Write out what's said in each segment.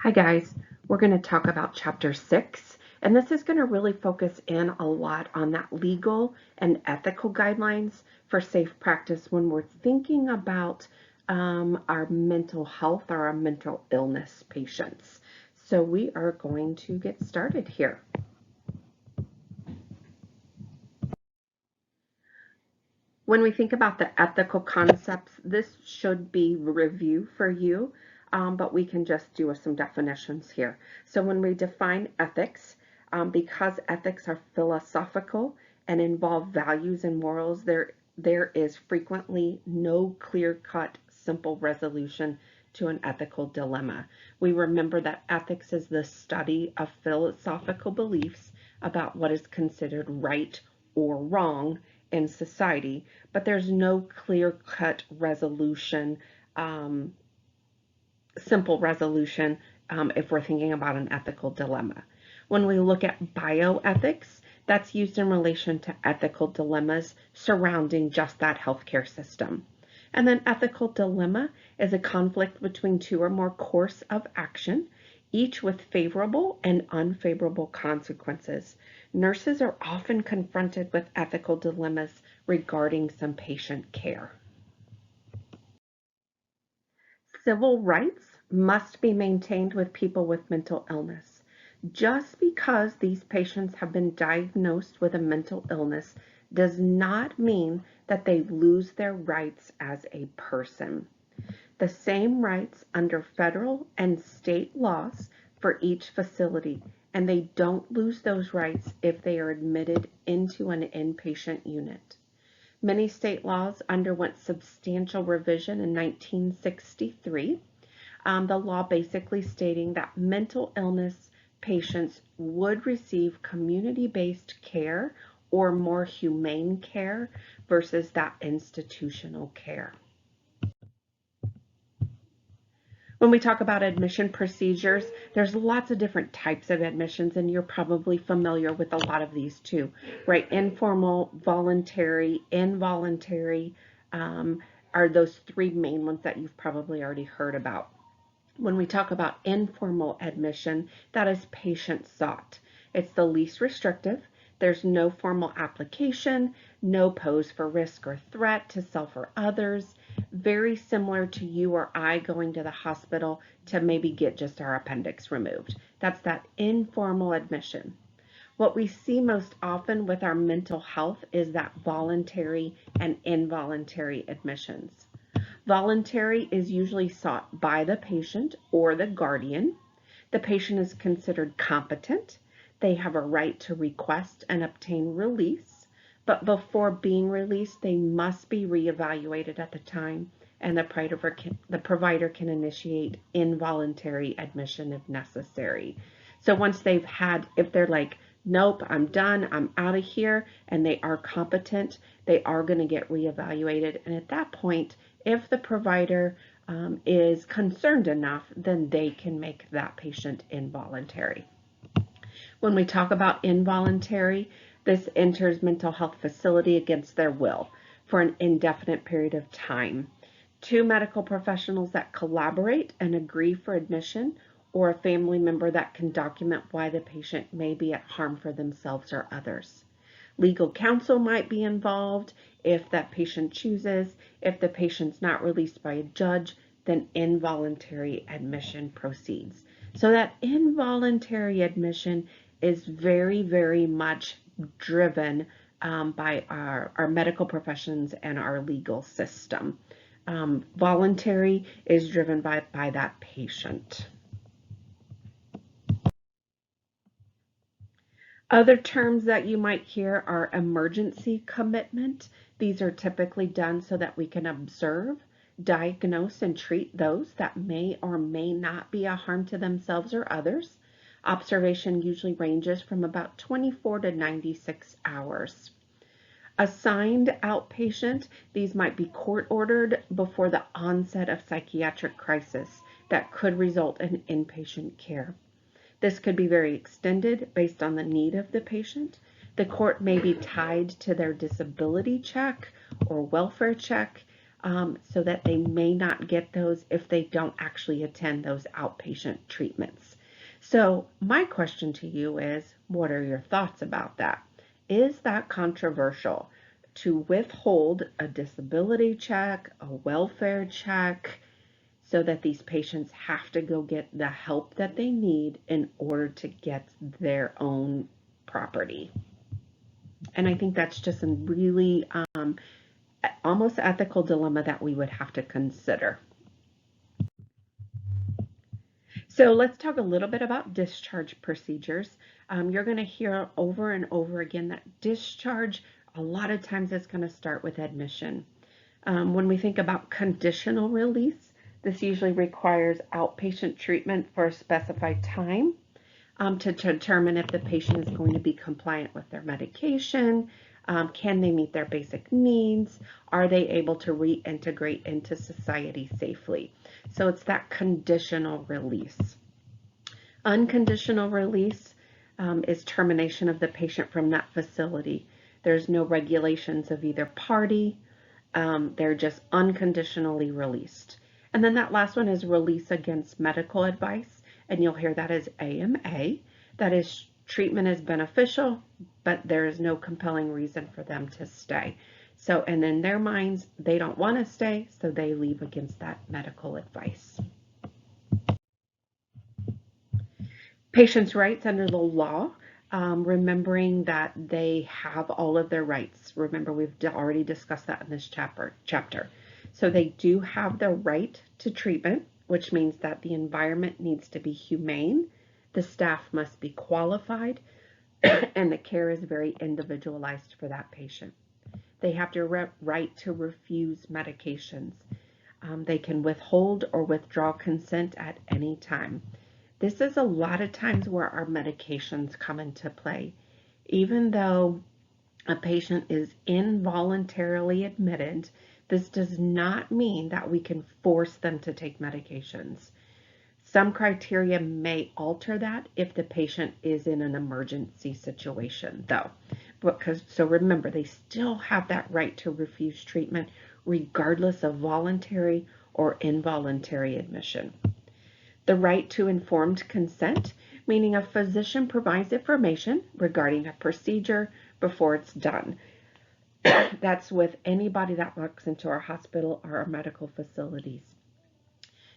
Hi guys, we're going to talk about chapter 6, and this is going to really focus in a lot on that legal and ethical guidelines for safe practice when we're thinking about our mental health or our mental illness patients. So we are going to get started here. When we think about the ethical concepts, this should be review for you, but we can just do some definitions here. So when we define ethics, because ethics are philosophical and involve values and morals, there is frequently no clear-cut, simple resolution to an ethical dilemma. We remember that ethics is the study of philosophical beliefs about what is considered right or wrong in society, but there's no clear-cut resolution, simple resolution if we're thinking about an ethical dilemma. When we look at bioethics, that's used in relation to ethical dilemmas surrounding just that healthcare system. And then ethical dilemma is a conflict between two or more course of action, each with favorable and unfavorable consequences. Nurses are often confronted with ethical dilemmas regarding some patient care. Civil rights must be maintained with people with mental illness. Just because these patients have been diagnosed with a mental illness does not mean that they lose their rights as a person. The same rights under federal and state laws for each facility, and they don't lose those rights if they are admitted into an inpatient unit. Many state laws underwent substantial revision in 1963. The law basically stating that mental illness patients would receive community-based care or more humane care versus that institutional care. When we talk about admission procedures, there's lots of different types of admissions, and you're probably familiar with a lot of these too, right? Informal, voluntary, involuntary are those three main ones that you've probably already heard about. When we talk about informal admission, that is patient sought. It's the least restrictive. There's no formal application, no pose for risk or threat to self or others. Very similar to you or I going to the hospital to maybe get just our appendix removed. That's that informal admission. What we see most often with our mental health is that voluntary and involuntary admissions. Voluntary is usually sought by the patient or the guardian. The patient is considered competent. They have a right to request and obtain release, but before being released, they must be reevaluated at the time, and the provider can initiate involuntary admission if necessary. So once they've had, if they're like, nope, I'm done, I'm out of here, and they are competent, they are going to get reevaluated. And at that point, if the provider is concerned enough, then they can make that patient involuntary. When we talk about involuntary, this enters mental health facility against their will for an indefinite period of time. Two medical professionals that collaborate and agree for admission, or a family member that can document why the patient may be at harm for themselves or others. Legal counsel might be involved if that patient chooses. If the patient's not released by a judge, then involuntary admission proceeds. So that involuntary admission is very, very much driven by our medical professions and our legal system. Voluntary is driven by that patient. Other terms that you might hear are emergency commitment. These are typically done so that we can observe, diagnose, and treat those that may or may not be a harm to themselves or others. Observation usually ranges from about 24 to 96 hours. Assigned outpatient, these might be court ordered before the onset of psychiatric crisis that could result in inpatient care. This could be very extended based on the need of the patient. The court may be tied to their disability check or welfare check. so that they may not get those if they don't actually attend those outpatient treatments. So my question to you is, what are your thoughts about that? Is that controversial to withhold a disability check, a welfare check, so that these patients have to go get the help that they need in order to get their own property? And I think that's just a really almost ethical dilemma that we would have to consider. So let's talk a little bit about discharge procedures. You're going to hear over and over again that discharge, a lot of times it's going to start with admission. When we think about conditional release, this usually requires outpatient treatment for a specified time to determine if the patient is going to be compliant with their medication. Can they meet their basic needs? Are they able to reintegrate into society safely? So it's that conditional release. Unconditional release is termination of the patient from that facility. There's no regulations of either party. They're just unconditionally released. And then that last one is release against medical advice. And you'll hear that as AMA. That is, treatment is beneficial, but there is no compelling reason for them to stay. So, and in their minds, they don't want to stay, so they leave against that medical advice. Patients' rights under the law, remembering that they have all of their rights. Remember, we've already discussed that in this chapter. So they do have the right to treatment, which means that the environment needs to be humane, the staff must be qualified, and the care is very individualized for that patient. They have the right to refuse medications. They can withhold or withdraw consent at any time. This is a lot of times where our medications come into play. Even though a patient is involuntarily admitted, this does not mean that we can force them to take medications. Some criteria may alter that if the patient is in an emergency situation, though. So remember, they still have that right to refuse treatment regardless of voluntary or involuntary admission. The right to informed consent, meaning a physician provides information regarding a procedure before it's done. That's with anybody that walks into our hospital or our medical facilities.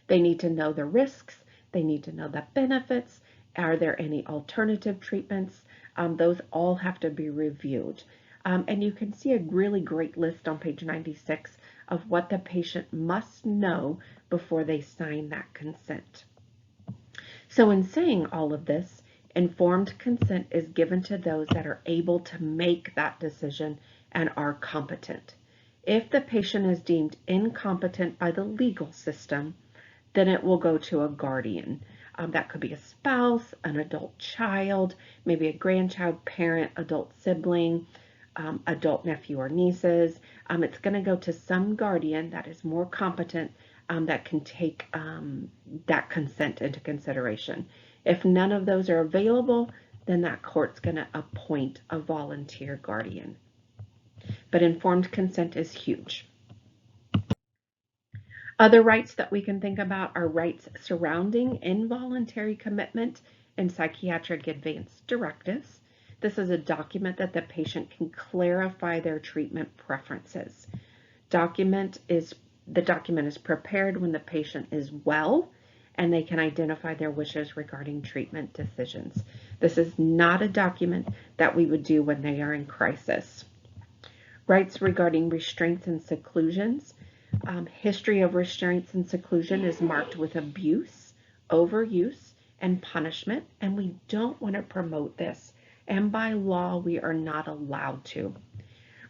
They need to know the risks. They need to know the benefits. Are there any alternative treatments? Those all have to be reviewed. And you can see a really great list on page 96 of what the patient must know before they sign that consent. So in saying all of this, informed consent is given to those that are able to make that decision and are competent. If the patient is deemed incompetent by the legal system, then it will go to a guardian. That could be a spouse, an adult child, maybe a grandchild, parent, adult sibling, adult nephew or nieces. It's going to go to some guardian that is more competent that can take that consent into consideration. If none of those are available, then that court's going to appoint a volunteer guardian. But informed consent is huge. Other rights that we can think about are rights surrounding involuntary commitment and psychiatric advance directives. This is a document that the patient can clarify their treatment preferences. The document is prepared when the patient is well and they can identify their wishes regarding treatment decisions. This is not a document that we would do when they are in crisis. Rights regarding restraints and seclusions. History of restraints and seclusion is marked with abuse, overuse, and punishment, and we don't want to promote this. And by law, we are not allowed to.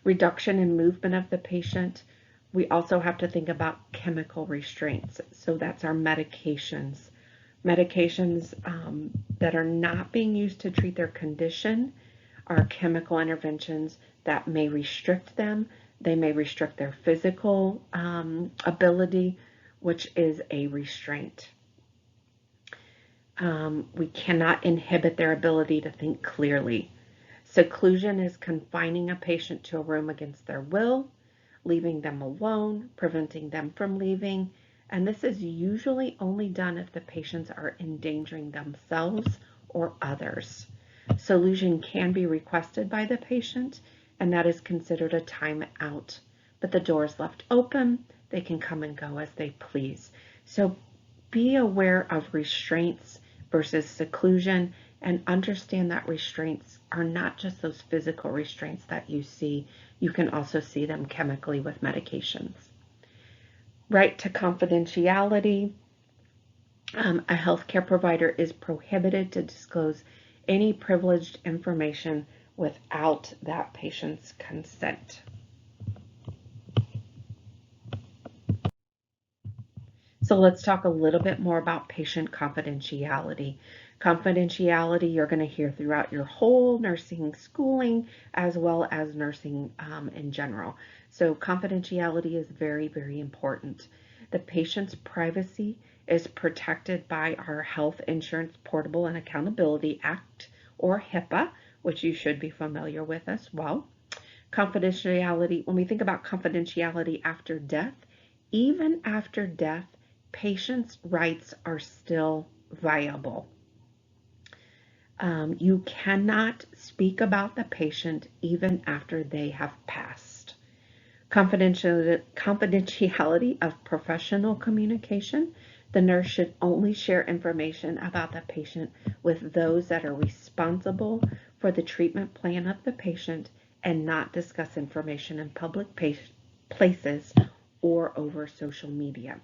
Reduction in movement of the patient. We also have to think about chemical restraints. So that's our medications. Medications that are not being used to treat their condition are chemical interventions that may restrict them. They may restrict their physical ability, which is a restraint. We cannot inhibit their ability to think clearly. Seclusion is confining a patient to a room against their will. leaving them alone, preventing them from leaving, and this is usually only done if the patients are endangering themselves or others. Seclusion can be requested by the patient, and that is considered a timeout, but the door is left open. They can come and go as they please. So be aware of restraints versus seclusion, and understand that restraints are not just those physical restraints that you see. You can also see them chemically with medications. Right to confidentiality. A healthcare provider is prohibited to disclose any privileged information without that patient's consent. So let's talk a little bit more about patient confidentiality. Confidentiality you're going to hear throughout your whole nursing schooling as well as nursing in general. So confidentiality is very, very important. The patient's privacy is protected by our Health Insurance Portable and Accountability Act, or HIPAA, which you should be familiar with as well. Confidentiality, when we think about confidentiality after death, even after death, patients' rights are still viable. You cannot speak about the patient even after they have passed. Confidentiality of professional communication. The nurse should only share information about the patient with those that are responsible for the treatment plan of the patient, and not discuss information in public places or over social media.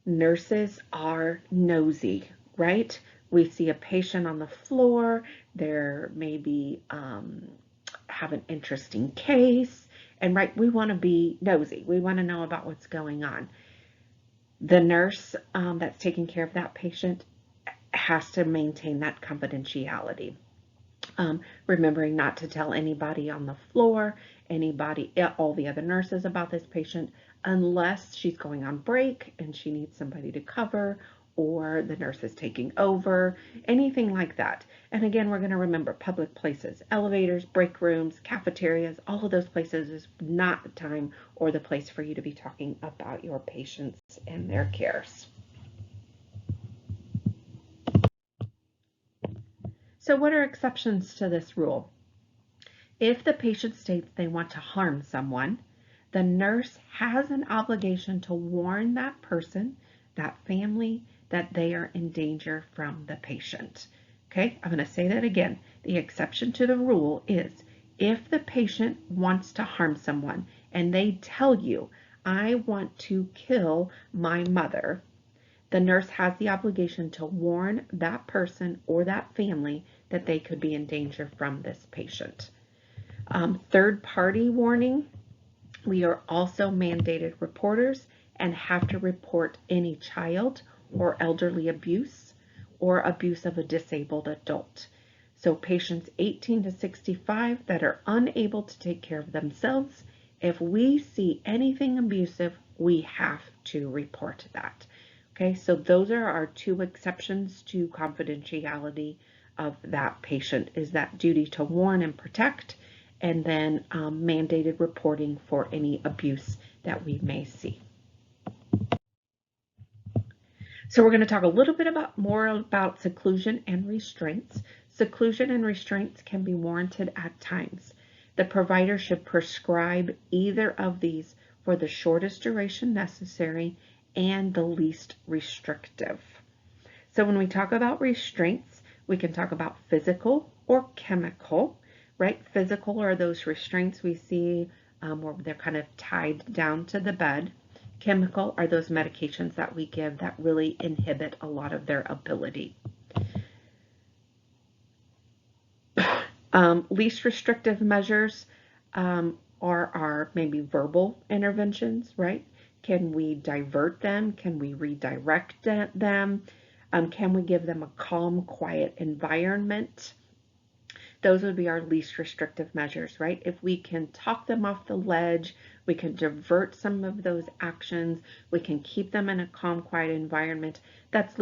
Nurses are nosy, right? We see a patient on the floor, there maybe have an interesting case, and right, we want to be nosy. We want to know about what's going on. The nurse that's taking care of that patient has to maintain that confidentiality. Remembering not to tell anybody on the floor, all the other nurses about this patient, unless she's going on break and she needs somebody to cover, or the nurse is taking over, anything like that. And again, we're going to remember public places, elevators, break rooms, cafeterias, all of those places is not the time or the place for you to be talking about your patients and their cares. So what are exceptions to this rule? If the patient states they want to harm someone, the nurse has an obligation to warn that person, that family, that they are in danger from the patient. Okay, I'm going to say that again. The exception to the rule is if the patient wants to harm someone and they tell you, I want to kill my mother, the nurse has the obligation to warn that person or that family that they could be in danger from this patient. Third-party warning. We are also mandated reporters and have to report any child or elderly abuse or abuse of a disabled adult. So patients 18 to 65 that are unable to take care of themselves, if we see anything abusive, we have to report that. Okay, so those are our two exceptions to confidentiality of that patient, is that duty to warn and protect, and then mandated reporting for any abuse that we may see. So we're going to talk a little bit more about seclusion and restraints. Seclusion and restraints can be warranted at times. The provider should prescribe either of these for the shortest duration necessary and the least restrictive. So when we talk about restraints, we can talk about physical or chemical, right? Physical are those restraints we see where they're kind of tied down to the bed. Chemical are those medications that we give that really inhibit a lot of their ability. Least restrictive measures are our maybe verbal interventions, right? Can we divert them? Can we redirect them? Can we give them a calm, quiet environment? Those would be our least restrictive measures, right? If we can talk them off the ledge, we can divert some of those actions, we can keep them in a calm, quiet environment, that's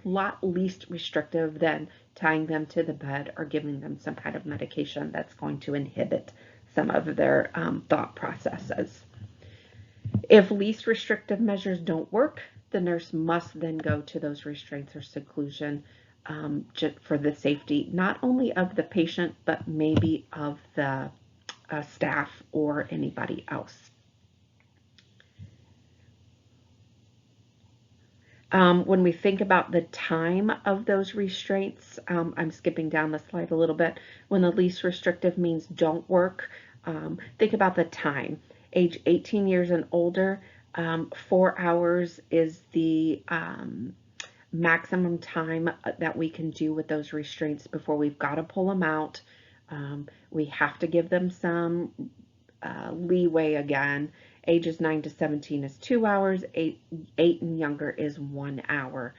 lot least restrictive than tying them to the bed or giving them some kind of medication that's going to inhibit some of their thought processes. If least restrictive measures don't work, the nurse must then go to those restraints or seclusion for the safety, not only of the patient, but maybe of the staff or anybody else. When we think about the time of those restraints, I'm skipping down the slide a little bit. When the least restrictive means don't work, think about the time. Age 18 years and older, 4 hours is the maximum time that we can do with those restraints before we've got to pull them out. We have to give them some leeway again. Ages 9 to 17 is 2 hours, 8 and younger is 1 hour.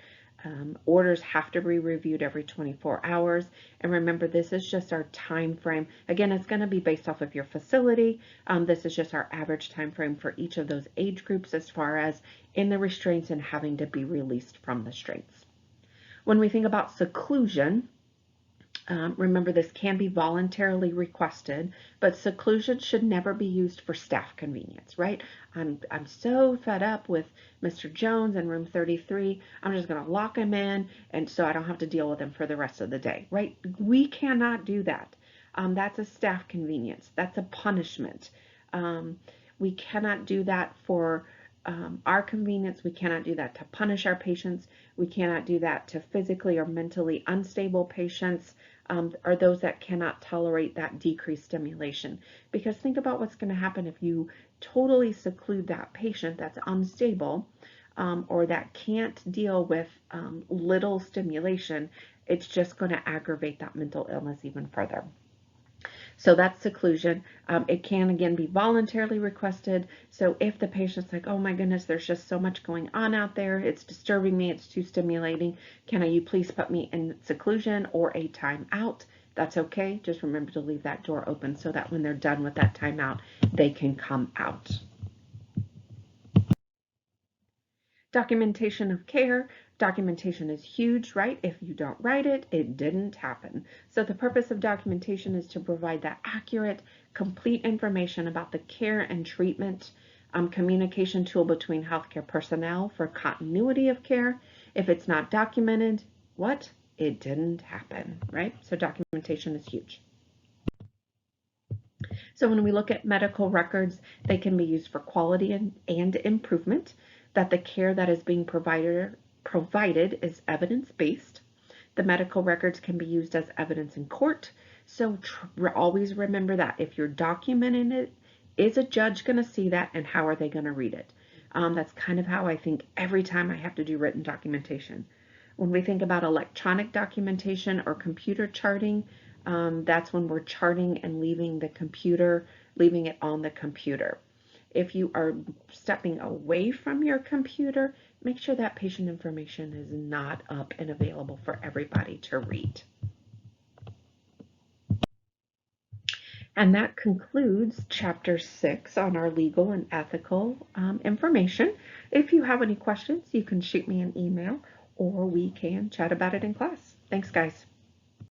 Orders have to be reviewed every 24 hours. And remember, this is just our time frame. Again, it's going to be based off of your facility. This is just our average time frame for each of those age groups as far as in the restraints and having to be released from the restraints. When we think about seclusion, remember, this can be voluntarily requested, but seclusion should never be used for staff convenience, right? I'm so fed up with Mr. Jones in room 33. I'm just going to lock him in, and so I don't have to deal with him for the rest of the day, right? We cannot do that. That's a staff convenience. That's a punishment. We cannot do that for our convenience. We cannot do that to punish our patients. We cannot do that to physically or mentally unstable patients, or those that cannot tolerate that decreased stimulation. Because think about what's going to happen if you totally seclude that patient that's unstable, or that can't deal with little stimulation. It's just going to aggravate that mental illness even further. So that's seclusion. It can, again, be voluntarily requested. So if the patient's like, oh my goodness, there's just so much going on out there, it's disturbing me, it's too stimulating, can you please put me in seclusion or a timeout? That's okay. Just remember to leave that door open so that when they're done with that timeout, they can come out. Documentation of care. Documentation is huge, right? If you don't write it, it didn't happen. So the purpose of documentation is to provide that accurate, complete information about the care and treatment communication tool between healthcare personnel for continuity of care. If it's not documented, what? It didn't happen, right? So documentation is huge. So when we look at medical records, they can be used for quality and improvement, that the care that is being provided is evidence-based. The medical records can be used as evidence in court. So always remember that if you're documenting it, is a judge going to see that, and how are they going to read it? That's kind of how I think every time I have to do written documentation. When we think about electronic documentation or computer charting, that's when we're charting and leaving it on the computer. If you are stepping away from your computer, make sure that patient information is not up and available for everybody to read. And that concludes Chapter 6 on our legal and ethical information. If you have any questions, you can shoot me an email or we can chat about it in class. Thanks, guys.